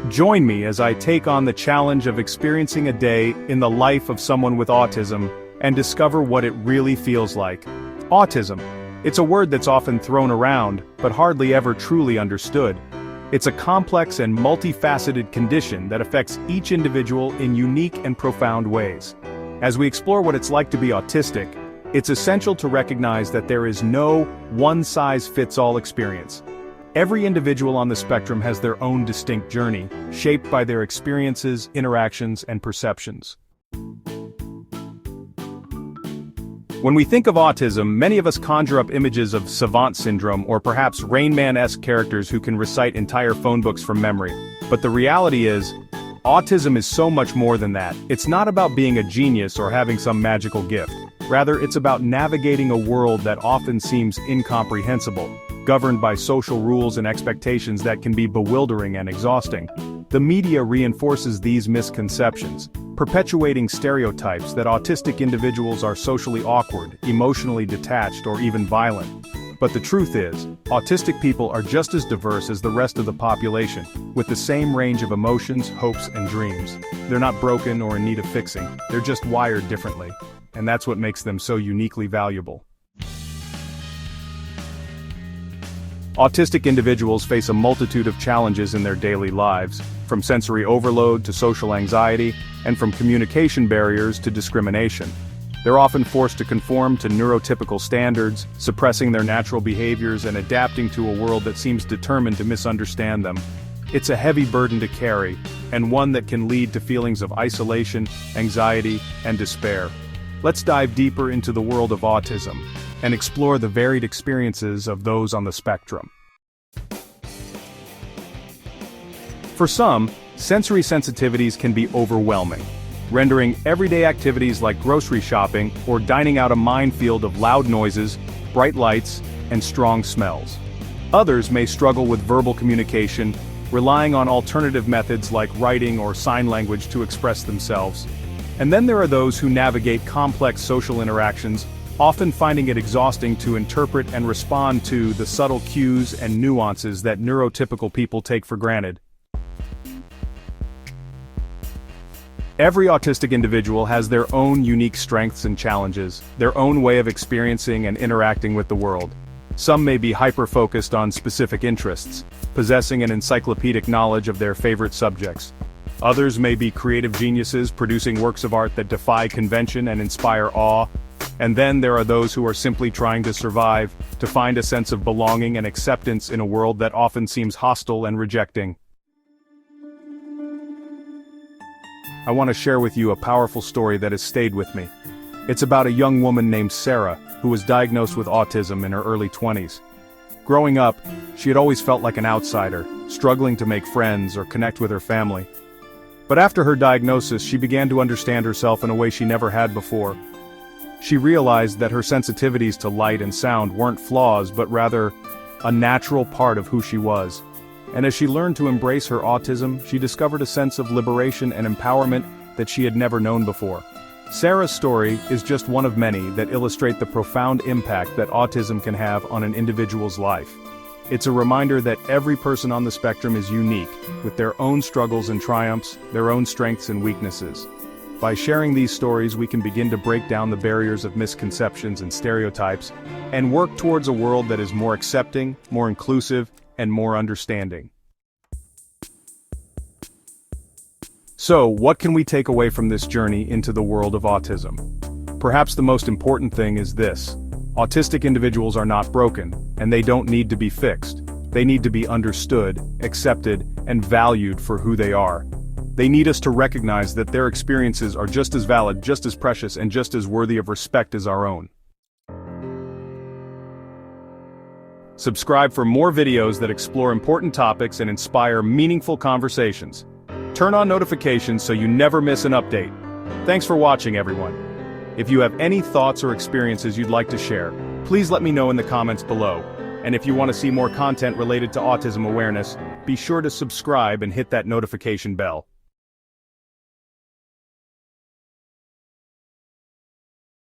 Join me as I take on the challenge of experiencing a day in the life of someone with autism and discover what it really feels like. Autism. It's a word that's often thrown around, but hardly ever truly understood. It's a complex and multifaceted condition that affects each individual in unique and profound ways. As we explore what it's like to be autistic, it's essential to recognize that there is no one-size-fits-all experience. Every individual on the spectrum has their own distinct journey, shaped by their experiences, interactions, and perceptions. When we think of autism, many of us conjure up images of savant syndrome or perhaps Rain Man-esque characters who can recite entire phone books from memory. But the reality is, autism is so much more than that. It's not about being a genius or having some magical gift. Rather, it's about navigating a world that often seems incomprehensible, governed by social rules and expectations that can be bewildering and exhausting. The media reinforces these misconceptions, perpetuating stereotypes that autistic individuals are socially awkward, emotionally detached, or even violent. But the truth is, autistic people are just as diverse as the rest of the population, with the same range of emotions, hopes, and dreams. They're not broken or in need of fixing, they're just wired differently. And that's what makes them so uniquely valuable. Autistic individuals face a multitude of challenges in their daily lives, from sensory overload to social anxiety, and from communication barriers to discrimination. They're often forced to conform to neurotypical standards, suppressing their natural behaviors and adapting to a world that seems determined to misunderstand them. It's a heavy burden to carry, and one that can lead to feelings of isolation, anxiety, and despair. Let's dive deeper into the world of autism and explore the varied experiences of those on the spectrum. For some, sensory sensitivities can be overwhelming, rendering everyday activities like grocery shopping or dining out a minefield of loud noises, bright lights, and strong smells. Others may struggle with verbal communication, relying on alternative methods like writing or sign language to express themselves. And then there are those who navigate complex social interactions, often finding it exhausting to interpret and respond to the subtle cues and nuances that neurotypical people take for granted. Every autistic individual has their own unique strengths and challenges, their own way of experiencing and interacting with the world. Some may be hyper-focused on specific interests, possessing an encyclopedic knowledge of their favorite subjects. Others may be creative geniuses producing works of art that defy convention and inspire awe. And then there are those who are simply trying to survive, to find a sense of belonging and acceptance in a world that often seems hostile and rejecting. I want to share with you a powerful story that has stayed with me. It's about a young woman named Sarah, who was diagnosed with autism in her early 20s. Growing up, she had always felt like an outsider, struggling to make friends or connect with her family. But after her diagnosis, she began to understand herself in a way she never had before. She realized that her sensitivities to light and sound weren't flaws but rather a natural part of who she was. And as she learned to embrace her autism, she discovered a sense of liberation and empowerment that she had never known before. Sarah's story is just one of many that illustrate the profound impact that autism can have on an individual's life. It's a reminder that every person on the spectrum is unique, with their own struggles and triumphs, their own strengths and weaknesses. By sharing these stories, we can begin to break down the barriers of misconceptions and stereotypes, and work towards a world that is more accepting, more inclusive, and more understanding. So, what can we take away from this journey into the world of autism? Perhaps the most important thing is this: autistic individuals are not broken, and they don't need to be fixed. They need to be understood, accepted, and valued for who they are. They need us to recognize that their experiences are just as valid, just as precious, and just as worthy of respect as our own. Subscribe for more videos that explore important topics and inspire meaningful conversations. Turn on notifications so you never miss an update. Thanks for watching, everyone. If you have any thoughts or experiences you'd like to share, please let me know in the comments below. And if you want to see more content related to autism awareness, be sure to subscribe and hit that notification bell.